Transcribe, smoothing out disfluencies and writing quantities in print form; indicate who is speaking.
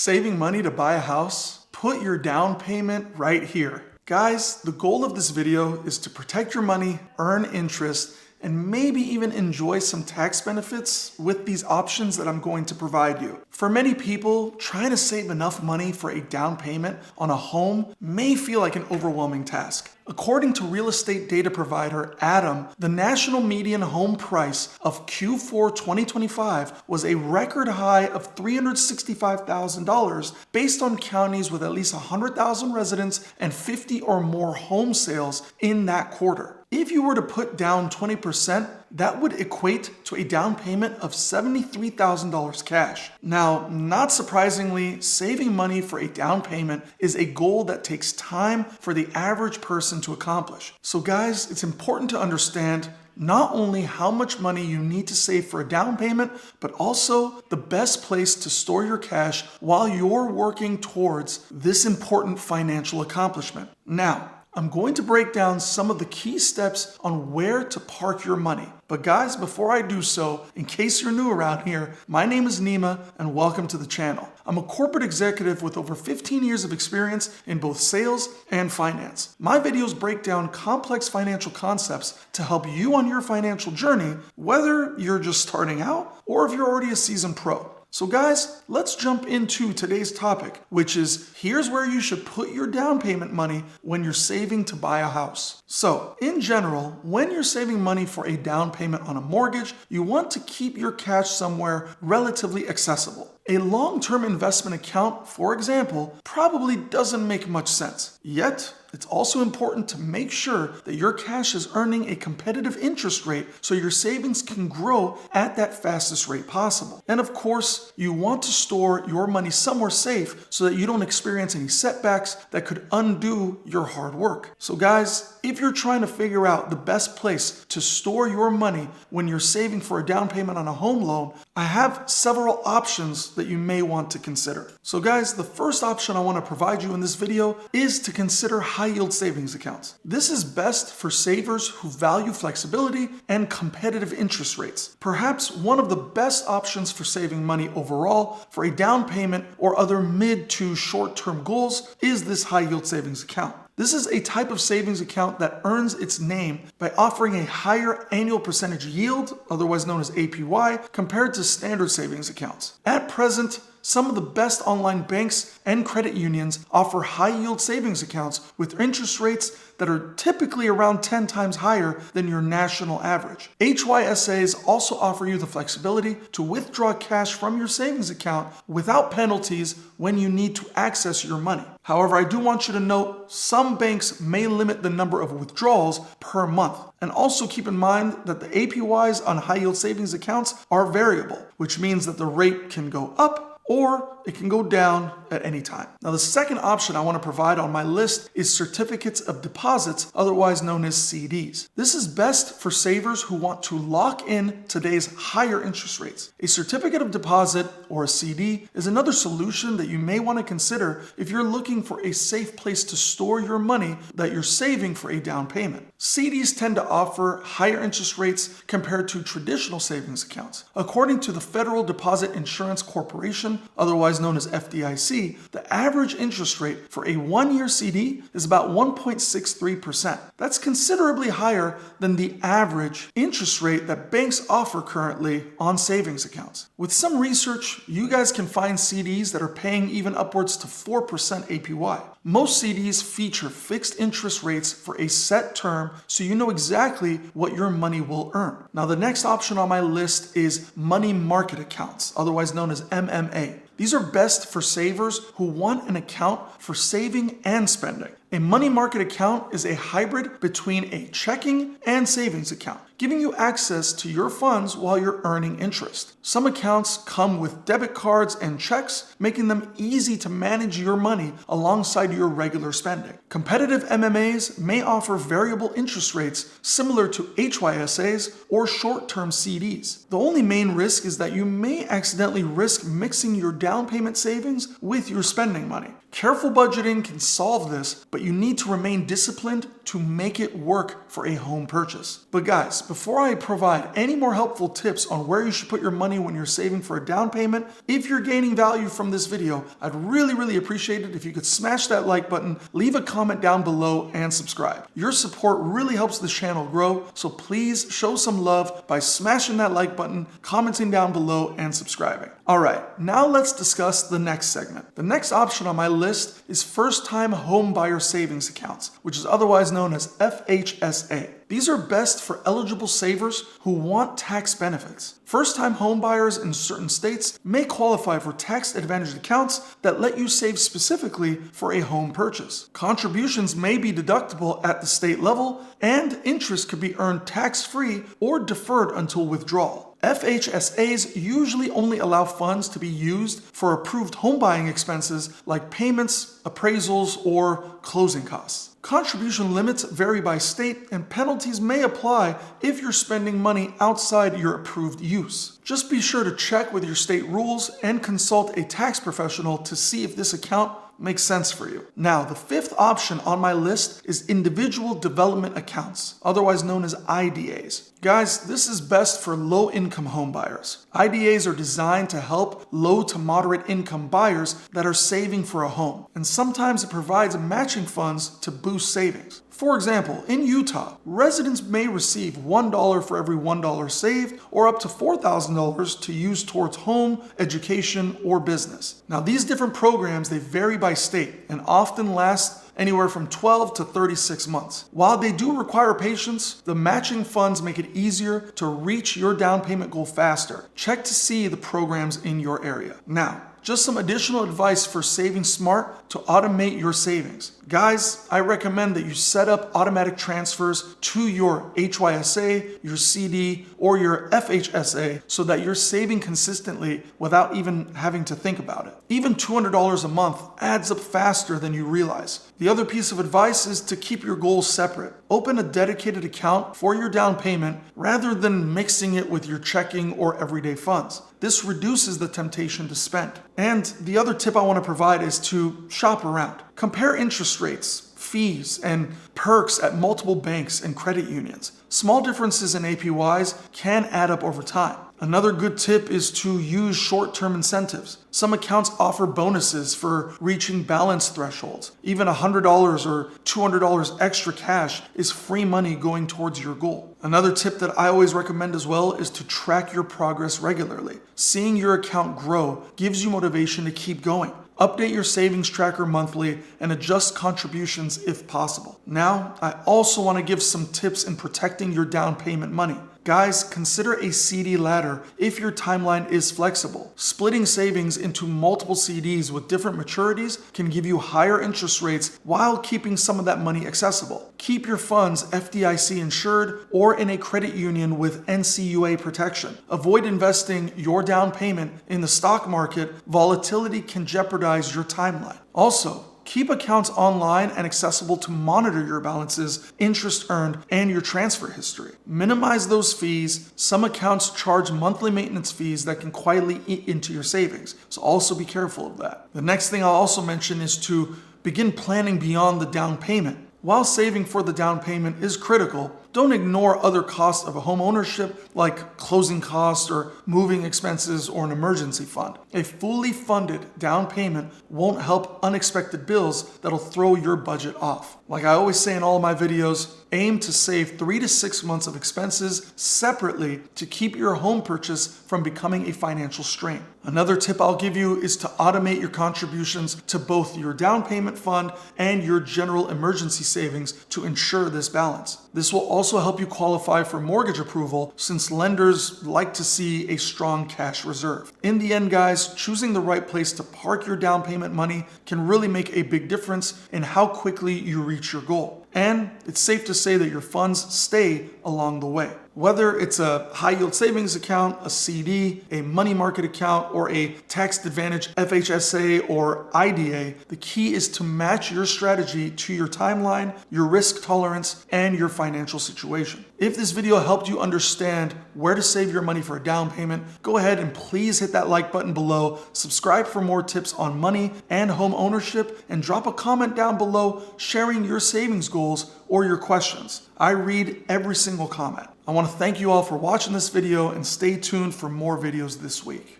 Speaker 1: Saving money to buy a house? Put your down payment right here. Guys, the goal of this video is to protect your money, earn interest, and maybe even enjoy some tax benefits with these options that I'm going to provide you. For many people, trying to save enough money for a down payment on a home may feel like an overwhelming task. According to real estate data provider Adam, the national median home price of Q4 2025 was a record high of $365,000 based on counties with at least 100,000 residents and 50 or more home sales in that quarter. If you were to put down 20%, that would equate to a down payment of $73,000 cash. Now, not surprisingly, saving money for a down payment is a goal that takes time for the average person to accomplish. So guys, it's important to understand not only how much money you need to save for a down payment, but also the best place to store your cash while you're working towards this important financial accomplishment. Now, I'm going to break down some of the key steps on where to park your money. But guys, before I do so, in case you're new around here, my name is Nima and welcome to the channel. I'm a corporate executive with over 15 years of experience in both sales and finance. My videos break down complex financial concepts to help you on your financial journey, whether you're just starting out or if you're already a seasoned pro. So guys, let's jump into today's topic, which is here's where you should put your down payment money when you're saving to buy a house. So in general, when you're saving money for a down payment on a mortgage, you want to keep your cash somewhere relatively accessible. A long-term investment account, for example, probably doesn't make much sense. Yet, it's also important to make sure that your cash is earning a competitive interest rate so your savings can grow at that fastest rate possible. And of course, you want to store your money somewhere safe so that you don't experience any setbacks that could undo your hard work. So guys, if you're trying to figure out the best place to store your money when you're saving for a down payment on a home loan, I have several options that you may want to consider. So guys, the first option I want to provide you in this video is to consider high-yield savings accounts. This is best for savers who value flexibility and competitive interest rates. Perhaps one of the best options for saving money overall for a down payment or other mid to short-term goals is this high-yield savings account. This is a type of savings account that earns its name by offering a higher annual percentage yield, otherwise known as APY, compared to standard savings accounts. At present, some of the best online banks and credit unions offer high-yield savings accounts with interest rates that are typically around 10 times higher than your national average. HYSAs also offer you the flexibility to withdraw cash from your savings account without penalties when you need to access your money. However, I do want you to note some banks may limit the number of withdrawals per month. And also keep in mind that the APYs on high-yield savings accounts are variable, which means that the rate can go up or it can go down at any time. Now, the second option I want to provide on my list is certificates of deposits, otherwise known as CDs. This is best for savers who want to lock in today's higher interest rates. A certificate of deposit, or a CD, is another solution that you may want to consider if you're looking for a safe place to store your money that you're saving for a down payment. CDs tend to offer higher interest rates compared to traditional savings accounts. According to the Federal Deposit Insurance Corporation, otherwise known as FDIC, the average interest rate for a one-year CD is about 1.63%. That's considerably higher than the average interest rate that banks offer currently on savings accounts. With some research, you guys can find CDs that are paying even upwards to 4% APY. Most CDs feature fixed interest rates for a set term, so you know exactly what your money will earn. Now, the next option on my list is money market accounts, otherwise known as MMA. These are best for savers who want an account for saving and spending. A money market account is a hybrid between a checking and savings account, giving you access to your funds while you're earning interest. Some accounts come with debit cards and checks, making them easy to manage your money alongside your regular spending. Competitive MMAs may offer variable interest rates similar to HYSAs or short-term CDs. The only main risk is that you may accidentally risk mixing your down payment savings with your spending money. Careful budgeting can solve this, but you need to remain disciplined to make it work for a home purchase. But guys, before I provide any more helpful tips on where you should put your money when you're saving for a down payment, if you're gaining value from this video, I'd really appreciate it if you could smash that like button, leave a comment down below, and subscribe. Your support really helps this channel grow, so please show some love by smashing that like button, commenting down below, and subscribing. Alright, now let's discuss the next segment. The next option on my list is first-time home buyer savings accounts, which is otherwise known as FHSA. These are best for eligible savers who want tax benefits. First-time home buyers in certain states may qualify for tax-advantaged accounts that let you save specifically for a home purchase. Contributions may be deductible at the state level, and interest could be earned tax-free or deferred until withdrawal. FHSAs usually only allow funds to be used for approved home buying expenses like payments, appraisals, or closing costs. Contribution limits vary by state, and penalties may apply if you're spending money outside your approved use. Just be sure to check with your state rules and consult a tax professional to see if this account makes sense for you. Now, the fifth option on my list is individual development accounts, otherwise known as IDAs. Guys, this is best for low-income home buyers. IDAs are designed to help low to moderate income buyers that are saving for a home, and sometimes it provides matching funds to boost savings. For example, in Utah, residents may receive $1 for every $1 saved, or up to $4,000 to use towards home, education, or business. Now, these different programs, they vary by state and often last anywhere from 12 to 36 months. While they do require patience, the matching funds make it easier to reach your down payment goal faster. Check to see the programs in your area. Now, just some additional advice for saving smart to automate your savings. Guys, I recommend that you set up automatic transfers to your HYSA, your CD, or your FHSA so that you're saving consistently without even having to think about it. Even $200 a month adds up faster than you realize. The other piece of advice is to keep your goals separate. Open a dedicated account for your down payment rather than mixing it with your checking or everyday funds. This reduces the temptation to spend. And the other tip I want to provide is to shop around. Compare interest rates, fees, and perks at multiple banks and credit unions. Small differences in APYs can add up over time. Another good tip is to use short-term incentives. Some accounts offer bonuses for reaching balance thresholds. Even $100 or $200 extra cash is free money going towards your goal. Another tip that I always recommend as well is to track your progress regularly. Seeing your account grow gives you motivation to keep going. Update your savings tracker monthly and adjust contributions if possible. Now, I also want to give some tips in protecting your down payment money. Guys, consider a CD ladder if your timeline is flexible. Splitting savings into multiple CDs with different maturities can give you higher interest rates while keeping some of that money accessible. Keep your funds FDIC insured or in a credit union with NCUA protection. Avoid investing your down payment in the stock market. Volatility can jeopardize your timeline. Also, keep accounts online and accessible to monitor your balances, interest earned, and your transfer history. Minimize those fees. Some accounts charge monthly maintenance fees that can quietly eat into your savings, so also be careful of that. The next thing I'll also mention is to begin planning beyond the down payment. While saving for the down payment is critical, don't ignore other costs of a home ownership like closing costs or moving expenses or an emergency fund. A fully funded down payment won't help unexpected bills that'll throw your budget off. Like I always say in all of my videos, aim to save 3 to 6 months of expenses separately to keep your home purchase from becoming a financial strain. Another tip I'll give you is to automate your contributions to both your down payment fund and your general emergency savings to ensure this balance. This will also help you qualify for mortgage approval since lenders like to see a strong cash reserve. In the end, guys, choosing the right place to park your down payment money can really make a big difference in how quickly you reach your goal. And it's safe to say that your funds stay along the way. Whether it's a high yield savings account, a CD, a money market account, or a tax advantage FHSA or IDA, the key is to match your strategy to your timeline, your risk tolerance, and your financial situation. If this video helped you understand where to save your money for a down payment, go ahead and please hit that like button below, subscribe for more tips on money and home ownership, and drop a comment down below sharing your savings goals or your questions. I read every single comment. I want to thank you all for watching this video and stay tuned for more videos this week.